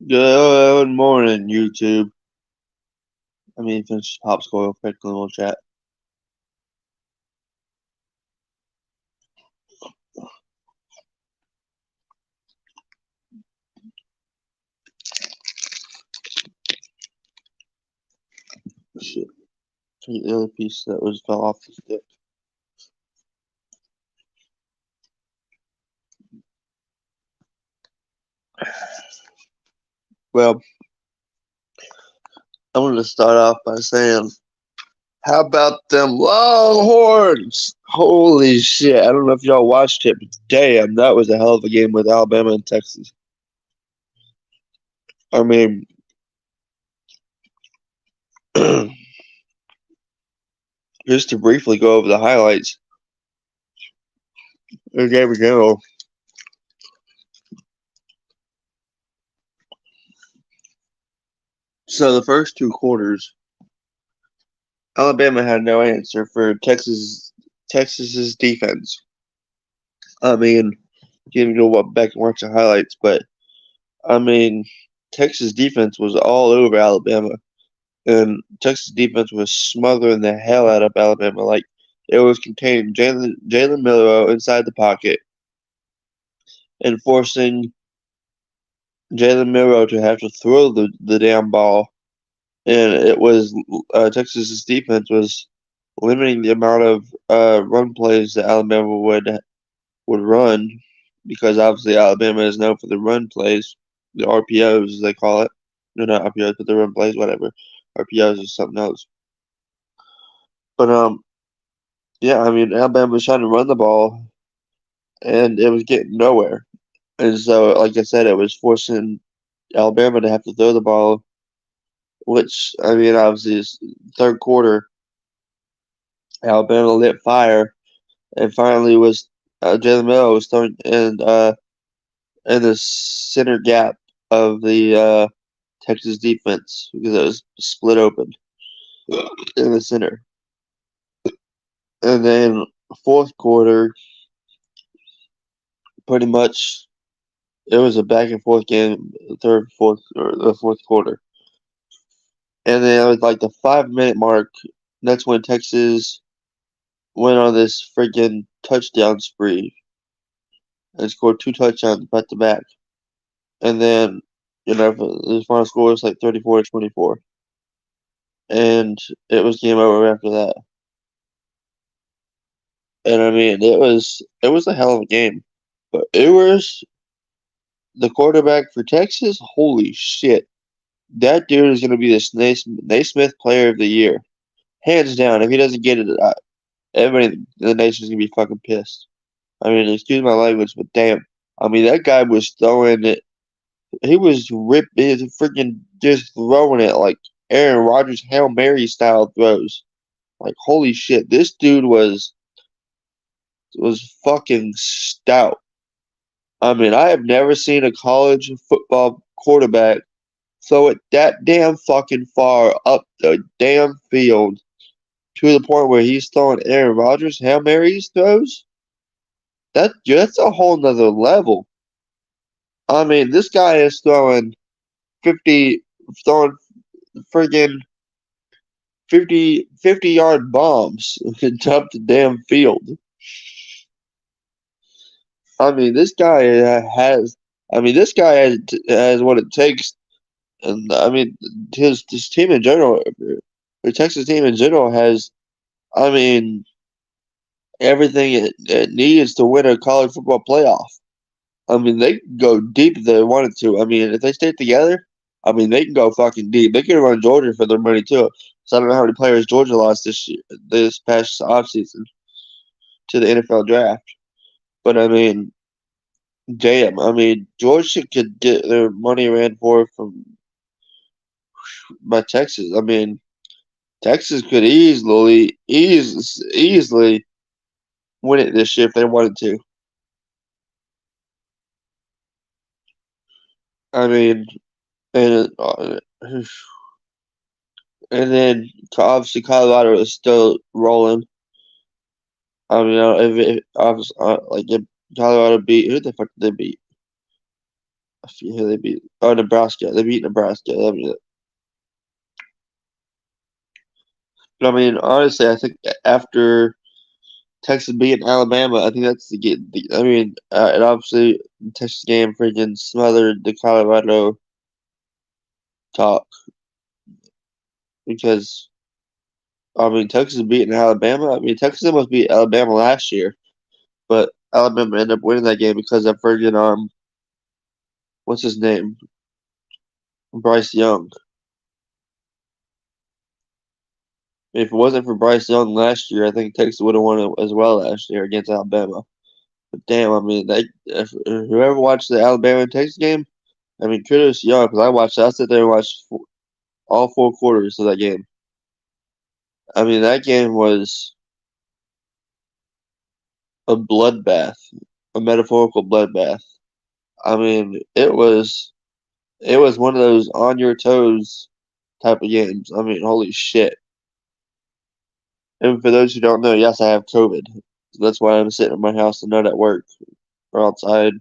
Good morning, YouTube. Finish popsicle real quick in the little chat. Shit. Take the other piece that was fell off the stick. Well, I wanted to start off by saying, how about them Longhorns? Holy shit. I don't know if y'all watched it, but damn, that was a hell of a game with Alabama and Texas. I mean, just to briefly go over the highlights of the game again. So the first two quarters, Alabama had no answer for Texas's defense. You can go back and watch the highlights, but Texas defense was all over Alabama, and Texas defense was smothering the hell out of Alabama. Like it was containing Jalen Milroe inside the pocket and forcing Jalen Milroe to have to throw the damn ball. And it was Texas's defense was limiting the amount of run plays that Alabama would run, because obviously Alabama is known for the run plays, the RPOs as they call it. No, not RPOs, but the run plays, whatever. RPOs is something else. But Alabama was trying to run the ball, and it was getting nowhere. And so, like I said, it was forcing Alabama to have to throw the ball, which obviously is third quarter. Alabama lit fire, and finally was Jalen Milroe was throwing in the center gap of the Texas defense, because it was split open in the center. And then fourth quarter, pretty much it was a back and forth game, the fourth quarter. And then it was like the 5 minute mark. That's when Texas went on this freaking touchdown spree and scored 2 touchdowns back to back. And then, the final score was like 34-24. And it was game over after that. And it was a hell of a game. But Ewers, the quarterback for Texas, holy shit. That dude is going to be the Naismith Player of the Year. Hands down. If he doesn't get it, everybody in the nation is going to be fucking pissed. Excuse my language, but damn. That guy was throwing it. He was freaking just throwing it like Aaron Rodgers Hail Mary style throws. Like, holy shit. This dude was fucking stout. I have never seen a college football quarterback throw it that damn fucking far up the damn field to the point where he's throwing Aaron Rodgers Hail Marys throws. That's a whole nother level. This guy is throwing friggin' 50-yard bombs up the damn field. This guy has what it takes. And his team in general, the Texas team in general, has everything it needs to win a college football playoff. They can go deep if they wanted to. If they stay together, they can go fucking deep. They can run Georgia for their money too. So I don't know how many players Georgia lost this past offseason to the NFL draft. But damn, Georgia could get their money ran for from by Texas. Texas could easily win it this year if they wanted to. And and then obviously Colorado is still rolling. If Colorado beat, who the fuck did they beat? I forget who they beat. Oh, Nebraska. They beat Nebraska. I mean, but I mean, honestly, I think after Texas beating Alabama, I think that's the get. I mean, and obviously the Texas game freaking smothered the Colorado talk because I mean Texas beating Alabama. I mean Texas almost beat Alabama last year, but Alabama ended up winning that game because of freaking what's his name, Bryce Young. If it wasn't for Bryce Young last year, I think Texas would have won it as well last year against Alabama. But damn, I mean, if whoever watched the Alabama and Texas game, I mean, kudos to y'all because I watched. I sat there and watched all four quarters of that game. I mean, that game was a bloodbath, a metaphorical bloodbath. I mean, it was one of those on your toes type of games. I mean, holy shit. And for those who don't know, yes, I have COVID. So that's why I'm sitting in my house and not at work or outside.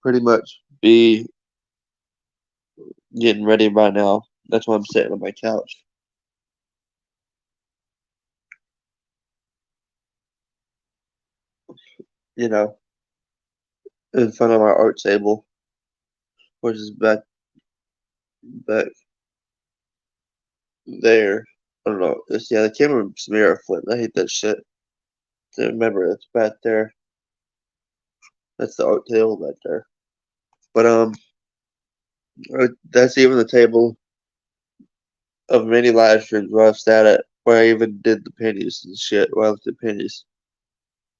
Pretty much be getting ready by now. That's why I'm sitting on my couch, you know, in front of my art table, which is back there. I don't know. Yeah, the camera smear flip. I hate that shit. So remember, it's back there. That's the art table back there. But that's even the table of many live streams where I've sat at, where I even did the pennies and shit. Where I looked at pennies,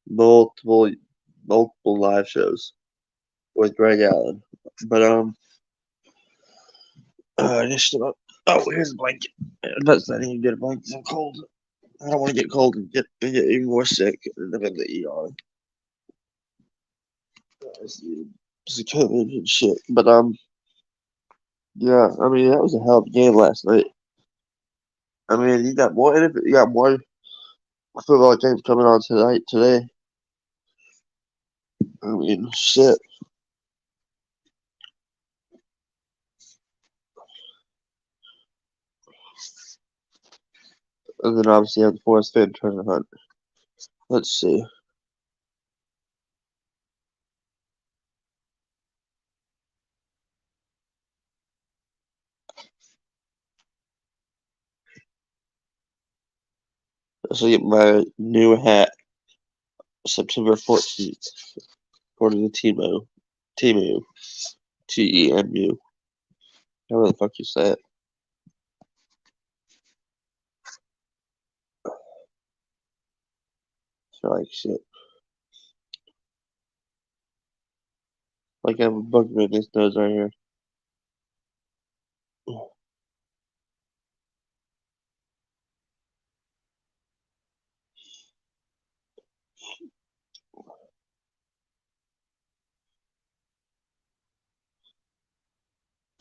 multiple, multiple live shows with Greg Allen. But I just oh, here's a blanket. That's not even get a blanket. I'm cold. I don't want to get cold and get even more sick and live in the ER. It's a COVID and shit. But yeah. I mean, that was a hell of a game last night. I mean, you got more football games coming on tonight today. I mean, shit. And then obviously you have the Forrest Finn treasure hunt. Let's see. Let's get my new hat September 14th, according to Temu. Temu. Temu. How the fuck you say it? I feel like shit. Like I have a bug in his nose right here.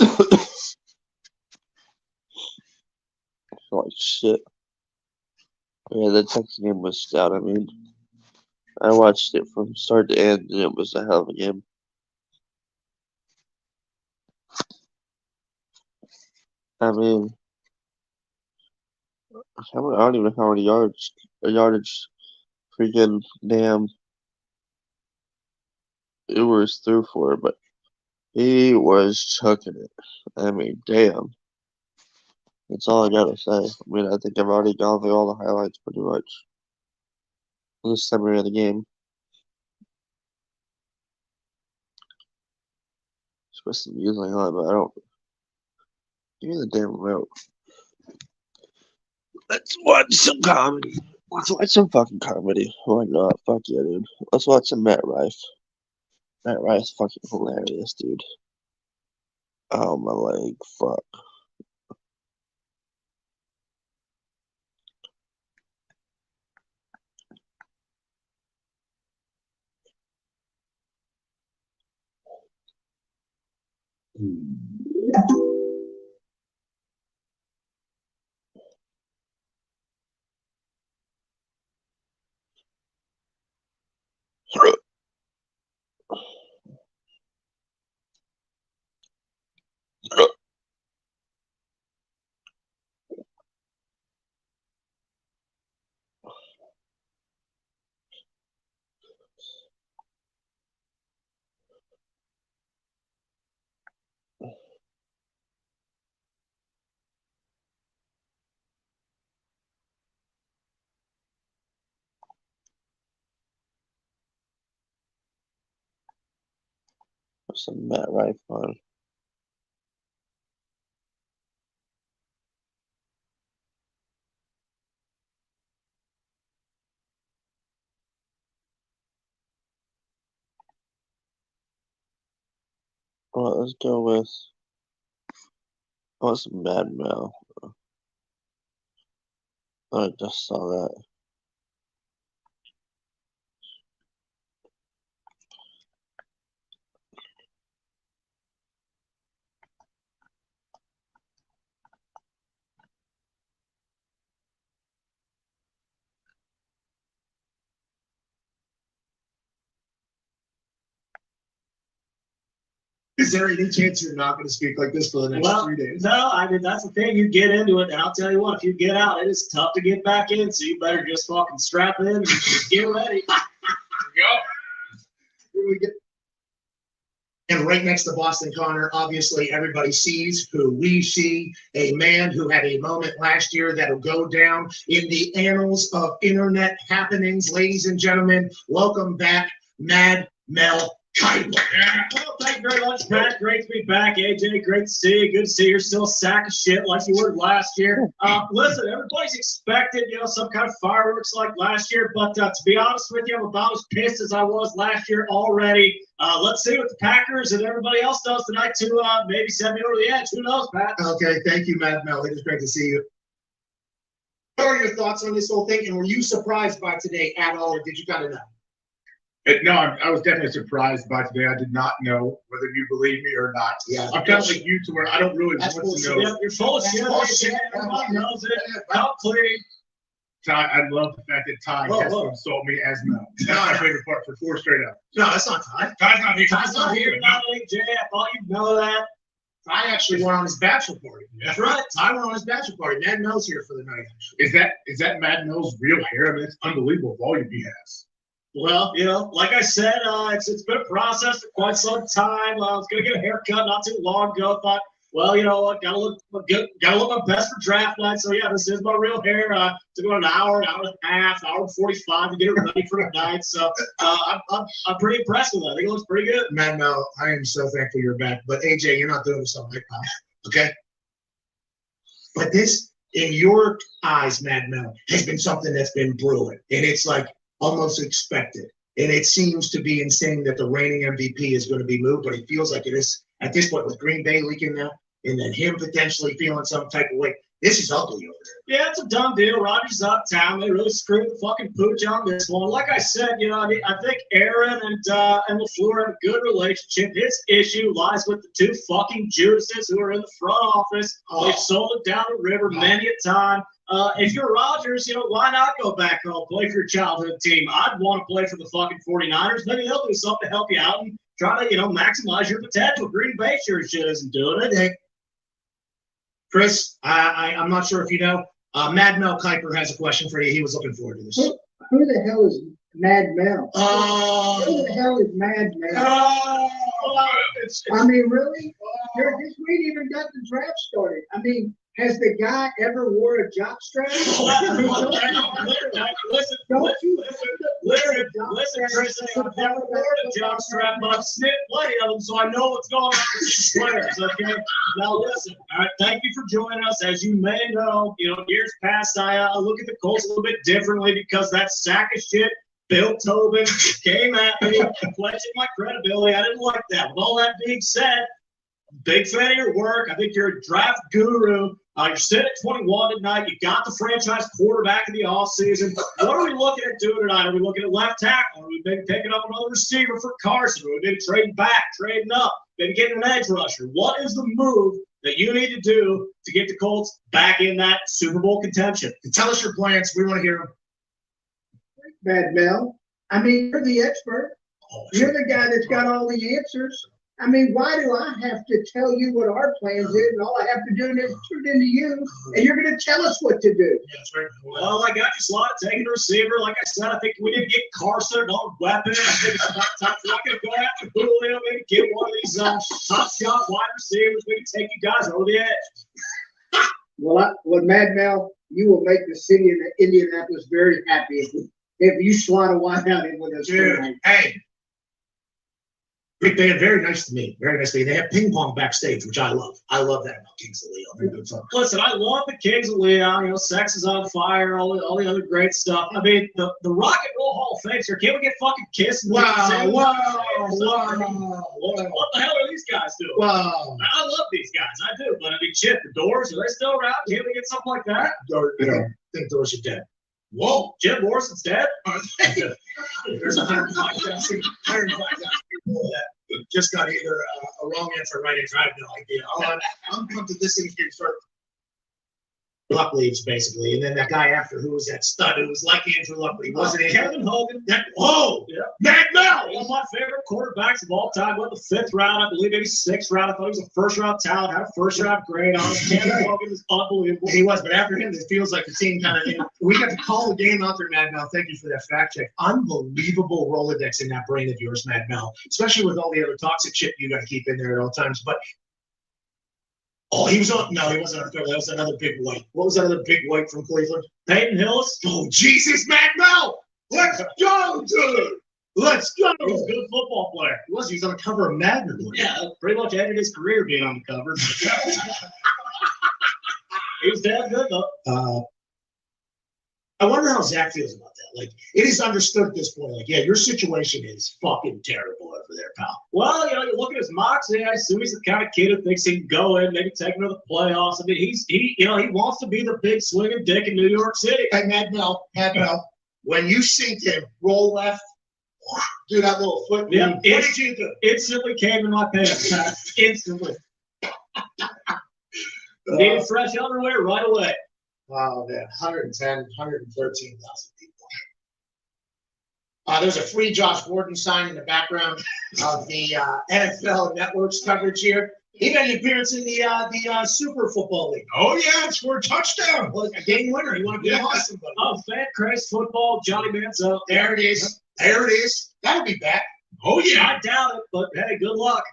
I feel like shit. Yeah, the Texas game was stout. I mean, I watched it from start to end, and it was a hell of a game. I mean, I don't even know how many yardage freaking damn Ewers threw for, but he was chucking it. I mean, damn. That's all I gotta say. I mean, I think I've already gone through all the highlights pretty much. The summary of the game. Supposed to be using on, but I don't. Give me the damn remote. Let's watch some comedy. Let's watch some fucking comedy. Why not? Fuck yeah, dude. Let's watch some Matt Rife. Matt Rife's fucking hilarious, dude. Oh my leg, fuck. Some Matt Rife on. Well, let's go with some Mad Mel. I just saw that. Is there any chance you're not going to speak like this for the next 3 days? No, I mean, that's the thing. You get into it, and I'll tell you what, if you get out, it is tough to get back in, so you better just fucking strap in and just get ready. Here we go. And right next to Boston Connor, obviously everybody sees who we see, a man who had a moment last year that'll go down in the annals of internet happenings. Ladies and gentlemen, welcome back, Mad Mel Kiper. Well, thank you very much, Pat. Great to be back. AJ, great to see you. Good to see you're still a sack of shit like you were last year. Listen, everybody's expected, some kind of fireworks like last year, but to be honest with you, I'm about as pissed as I was last year already. Let's see what the Packers and everybody else does tonight to maybe send me over the edge. Who knows, Pat? Okay, thank you, Mad Mel. It is great to see you. What are your thoughts on this whole thing, and were you surprised by today at all, or did you kind of know? No, I was definitely surprised by today. I did not know whether you believe me or not. Yeah, I'm kind of like you to where I don't really want to know. Yeah, you're full of shit. Everybody knows it. How clear. Ty, I love the fact that Ty has to insult me as Mel. That's my favorite part for 4 straight up. No, that's not Ty. Ty's not here. Ty's not here. Not AJ. I thought you'd know that. Ty actually went on his bachelor party. That's right. Ty went on his bachelor party. Mad Mel's here for the night. Is that Mad Mel's real hair? I mean, it's unbelievable volume he has. Well, like I said, it's been a process for quite some time. I was gonna get a haircut not too long ago. Thought, well, you know what, gotta look good, gotta look my best for draft night. So yeah, this is my real hair. Took about an hour and a half, hour and 45 to get it ready for tonight. So I'm pretty impressed with that. I think it looks pretty good. Mad Mel, I am so thankful you're back. But AJ, you're not doing this all night, pal. Okay? But this, in your eyes, Mad Mel, has been something that's been brewing. And it's like almost expected. And it seems to be insane that the reigning MVP is going to be moved, but it feels like it is at this point with Green Bay leaking now, and then him potentially feeling some type of way. This is ugly over there. Yeah, it's a done deal. Rodgers up town. They really screwed the fucking pooch on this one. Like I said, I think Aaron and LaFleur have a good relationship. His issue lies with the two fucking Judases who are in the front office. They've sold it down the river many a time. If you're Rodgers, why not go back home, play for your childhood team? I'd want to play for the fucking 49ers. Maybe they'll do something to help you out and try to, maximize your potential. Green Bay sure shit isn't doing it. Hey, Chris, I'm not sure if you know, Mad Mel Kiper has a question for you. He was looking forward to this. Who the hell is Mad Mel? Who the hell is Mad Mel? I mean, really? We ain't even got the draft started. I mean, has the guy ever wore a jockstrap? Listen, Chris, I've never worn a jockstrap, but I've sniffed plenty of them, so I know what's going on with these players, okay? Now, listen, all right, thank you for joining us. As you may know, years past, I look at the Colts a little bit differently because that sack of shit, Bill Tobin, came at me, questioned my credibility. I didn't like that. With all that being said, big fan of your work. I think you're a draft guru. You're sitting at 21 tonight. You got the franchise quarterback in the offseason. What are we looking at doing tonight? Are we looking at left tackle? Are we maybe picking up another receiver for Carson? Are we maybe trading back, trading up, maybe getting an edge rusher? What is the move that you need to do to get the Colts back in that Super Bowl contention? Tell us your plans. We want to hear them. Mad Mel. I mean, you're the expert. You're the guy that's got all the answers. I mean, why do I have to tell you what our plans is, and all I have to do is tune into you, and you're going to tell us what to do? Well, I got you slotted, taking a receiver. Like I said, I think we need to get Carson another weapon. I think it's about time for going to go after Julio, maybe get one of these top shot wide receivers. We can take you guys over the edge. Well, Mad Mel, you will make the city of Indianapolis very happy if you slot a wide out in with us tonight. Hey. Big band, very nice to me. Very nice to me. They have ping pong backstage, which I love. I love that about Kings of Leon. Very good fun. Listen, I love the Kings of Leon. You know, Sex is on Fire, all the other great stuff. I mean, the Rock and Roll Hall of Fame, sir. Can't we get fucking Kiss? Wow. What the hell are these guys doing? Wow. I love these guys. I do. But I mean, shit, the Doors, are they still around? Can't we get something like that? I think Doors are dead. Whoa, Jim Morrison's dead? There's 105,000 people that just got either a wrong answer or right answer. I have no idea. I'm come to this industry and start Luck leaves basically, and then that guy after who was that stud who was like Andrew Luck, but he wasn't Kevin Hogan. Yeah. Mad Mel! One of my favorite quarterbacks of all time. Went the 5th round, I believe, maybe 6th round. I thought he was a first-round talent. Had a first-round grade on him. Kevin Hogan is unbelievable. He was, but after him, it feels like the team kind of. We got to call the game out there, Mad Mel. Thank you for that fact check. Unbelievable Rolodex in that brain of yours, Mad Mel. Especially with all the other toxic shit you got to keep in there at all times. But he was on. No, he wasn't on the cover. That was another big white. What was that other big white from Cleveland? Peyton Hillis. Oh, Jesus, Mad Mel! Let's go, dude! Let's go! He was a good football player. He was. He was on the cover of Madden. Yeah, pretty much ended his career being on the cover. He was damn good, though. I wonder how Zach feels about that. Like, it is understood at this point. Like, yeah, your situation is fucking terrible over there, pal. Well, you know, you look at his moxie. I assume he's the kind of kid who thinks he can go in, maybe take him to the playoffs. I mean, he wants to be the big swinging dick in New York City. Hey, Mad Mel, when you sink him, roll left, do that little foot. Yeah, what did you do? Instantly came in my pants. Instantly. Needed fresh underwear right away. Wow, man, 110, 113,000 people. There's a free Josh Gordon sign in the background of the NFL Network's coverage here. He made an appearance in the Super Football League. Oh, yeah, scored a touchdown. Well, a game winner. You want to be awesome, buddy. Oh, fan craze football, Johnny Manziel. There it is. There it is. That'll be back. Oh, yeah. I doubt it, but hey, good luck.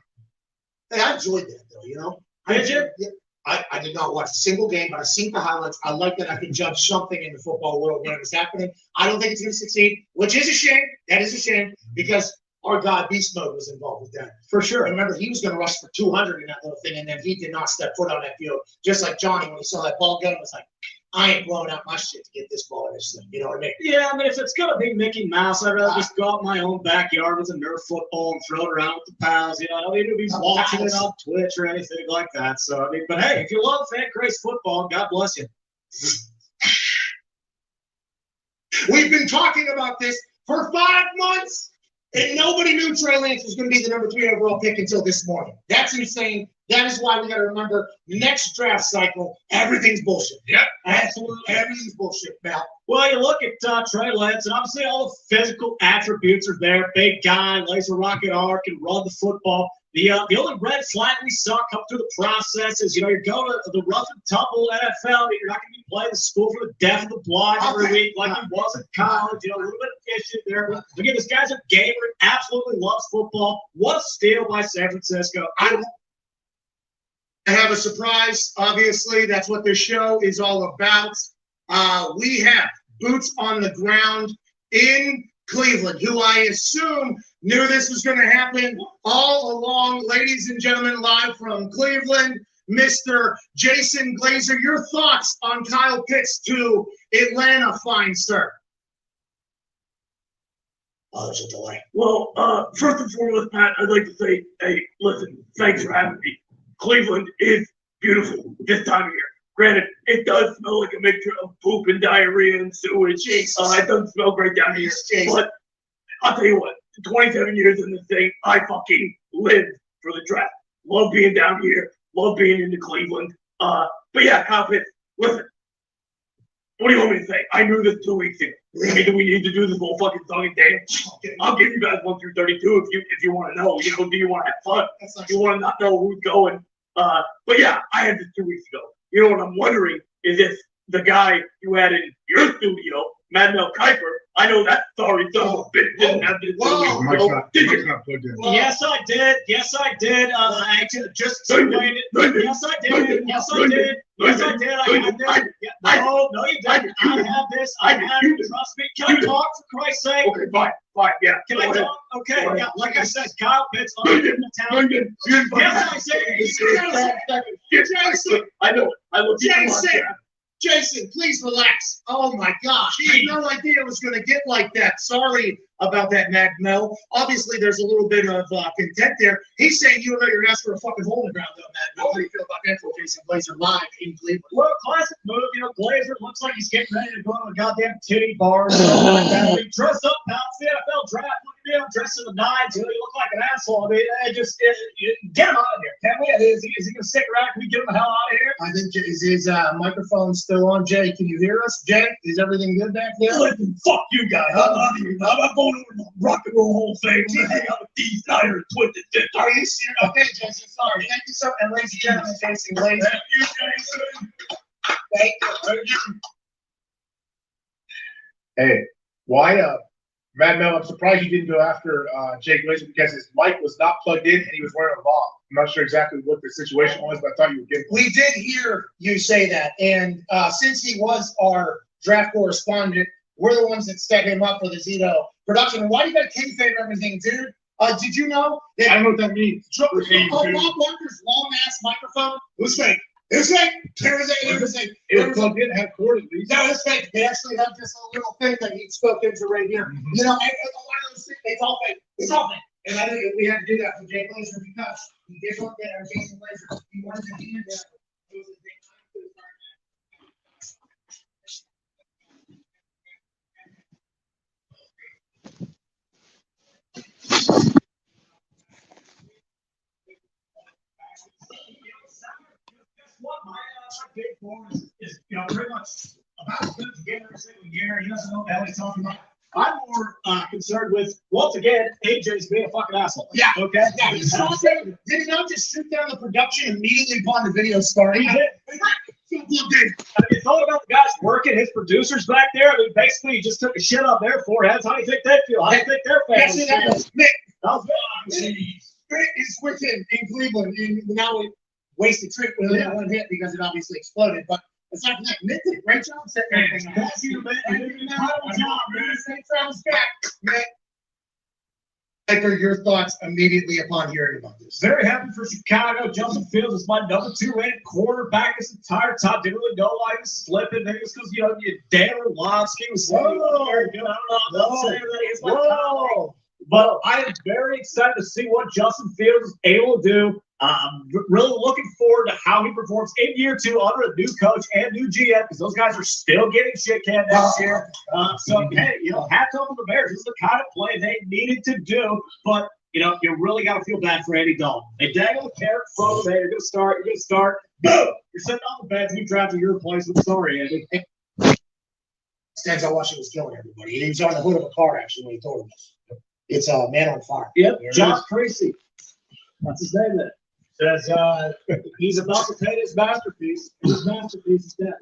Hey, I enjoyed that, though, you know? Did you? Yeah. I did not watch a single game, but I've seen the highlights. I like that I can judge something in the football world when it was happening. I don't think it's going to succeed, which is a shame. That is a shame because our guy Beast Mode was involved with that. For sure. I remember he was going to rush for 200 in that little thing, and then he did not step foot on that field. Just like Johnny, when he saw that ball go, was like, I ain't blowing out my shit to get this ball in this thing. You know what I mean? Yeah, I mean, if it's going to be Mickey Mouse, I'd rather just go out in my own backyard with a Nerf football and throw it around with the pals. You know, I don't need to be watching it on Twitch or anything like that. So, I mean, but hey, if you love fan craze football, God bless you. We've been talking about this for 5 months, and nobody knew Trey Lance was going to be the number 3 overall pick until this morning. That's insane. That is why we got to remember next draft cycle, everything's bullshit. Yep. Absolutely. Everything's bullshit, pal. Well, you look at Trey Lance, and obviously all the physical attributes are there. Big guy, lays a rocket arc, can run the football. The only red flag we saw come through the process is, you know, you're going to the rough and tumble NFL. You're not going to be playing the school for the deaf and the blind every week like he was in college. You know, a little bit of issue there. But again, this guy's a gamer, absolutely loves football. What a steal by San Francisco. I have a surprise. Obviously, that's what this show is all about. We have boots on the ground in Cleveland, who I assume knew this was going to happen all along. Ladies and gentlemen, live from Cleveland, Mr. Jason Glazer. Your thoughts on Kyle Pitts to Atlanta, fine sir? Oh, there's a delay. Well, first and foremost, Pat, I'd like to say, hey, listen, thanks for having me. Cleveland is beautiful this time of year. Granted, it does smell like a mixture of poop and diarrhea and sewage. It doesn't smell great down here. But I'll tell you what, 27 years in this thing, I fucking lived for the draft. Love being down here. Love being into Cleveland. But yeah, Kyle Pitts, listen. What do you want me to say? I knew this 2 weeks ago. I mean, do we need to do this whole fucking song and dance? I'll give you guys 1 through 32 if you want to know. You know, do you want to have fun? Do you want to not know who's going? But yeah, I had this 2 weeks ago. You know what I'm wondering is if the guy you had in your studio, Mad Mel Kiper, I know that sorry son of a bitch didn't have this 2 weeks ago. Did you? Yes, I did. Yes, I did. I just explained it. Yes, I did. Yes, I did. Yes, I did. I had this. No, you didn't. I have this. I have it. Trust me. Can I talk for Christ's sake. Okay, fine, yeah. Can I Go ahead. talk? Okay, Go ahead. yeah, like I said, Kyle Pitts on the town. Yes, I said, Jason, I know it. I looked at you. Jason, Jason, please relax. Oh my gosh, I had no idea it was going to get like that. Sorry about that, Mad Mel. Obviously, there's a little bit of content there. He's saying you and I are asking for a fucking hole in the ground, though, Mad Mel. How do you feel about that for Jason Glazer live in Cleveland? well, classic move. You know, Glazer looks like he's getting ready to go to a goddamn titty bar or something like that. He dressed up now. It's the NFL draft. Look at him dressed in the nines. You know, you look like an asshole. I mean, get him out of here, can we? Is he going to stick around? Can we get him the hell out of here? I think is his microphone still on, Jay? Can you hear us, Jay? Is everything good back there? Listen, fuck you guys. I'm not here. I'm going over to the Rock and Roll Hall of Fame. I'm gonna hang out with D. Snyder and Twisted Sister. Are you serious? Okay, Jason. Sorry. Thank you so. And ladies and gentlemen, Jason Glazer. Thank you, Jason. Thank you. Hey, why, Mad Mel, I'm surprised you didn't go after Jake Glazer because his mic was not plugged in and he was wearing a ball. I'm not sure exactly what the situation was, but I thought you would give. We did hear you say that, and since he was our draft correspondent, we're the ones that set him up for the Zito production. And why do you got kayfabe everything, dude? Did you know that? I don't know what that means. Bob Barker's long ass microphone was fake. It was fake. It was fake. It was plugged in, had cord at least. No, it's fake. They actually have this little thing that he spoke into right here. Mm-hmm. You know, and a lot of those things, it's all fake. It's all fake. And I think we had to do that for Jay Glazer because he did look at our Jason Glazer. He wanted to be in there. It was a big time. What my big four is, you know, pretty much about as good as together every single year. He doesn't know what the hell he's talking about. I'm more concerned with, once again, AJ's being a fucking asshole. Yeah. Okay? Yeah, did he not just shoot down the production immediately upon the video starting? He did. You thought about the guys working, his producers back there. I mean, basically, he just took a shit on their foreheads. How do you think they feel? How do you think their Yes, families that feel? was Nick. That was Nick is with him in Cleveland, and now we wasted trick with that one hit because it obviously exploded. But aside from that, Nick did a great job setting everything up. Thank you, man. You did an incredible job, man. Thanks for having us back, Nick. Edgar, your thoughts immediately upon hearing about this? Very happy for Chicago. Justin Fields is my number 2 rated quarterback this entire time. Didn't really know why he was slipping. Maybe it's because, you know, Dan Orlovsky was slipping. Very good. I don't know. I'm not saying that he's my top. But I am very excited to see what Justin Fields is able to do. I'm really looking forward to how he performs in year 2 under a new coach and new GM, because those guys are still getting shit canned next year. So, hey, you know, hats off to the Bears. This is the kind of play they needed to do. But, you know, you really got to feel bad for Andy Dalton. They dangle the carrot in front of him. Hey, you're going to start. Boom! You're sitting on the bench. We drafted your replacement. Sorry, Andy. Denzel Washington was killing everybody. He was on the hood of a car, actually, when he told him this. It's a man on fire. Yep, There it Josh is. Tracy. That's his name there. Says he's about to paint his masterpiece. His masterpiece is dead.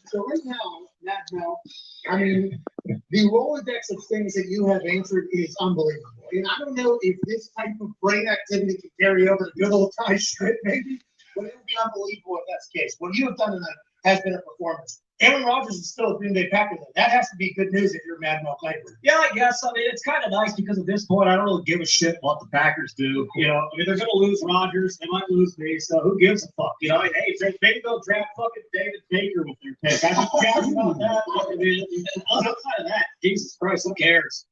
So right now, Matt Mel, I mean, the Rolodex of things that you have answered is unbelievable. And I don't know if this type of brain activity can carry over to good old Ty Schmidt, maybe, but it would be unbelievable if that's the case. What you have done tonight has been a performance. Aaron Rodgers is still a Green Bay Packer. That has to be good news if you're Mad Mel Kiper. Yeah, I guess. I mean, it's kind of nice because at this point, I don't really give a shit what the Packers do. You know, I mean, they're going to lose Rodgers. They might lose me. So who gives a fuck? You know, hey, maybe they'll draft fucking David Baker with their pick. I don't care about that. I mean, outside of that, Jesus Christ, who cares?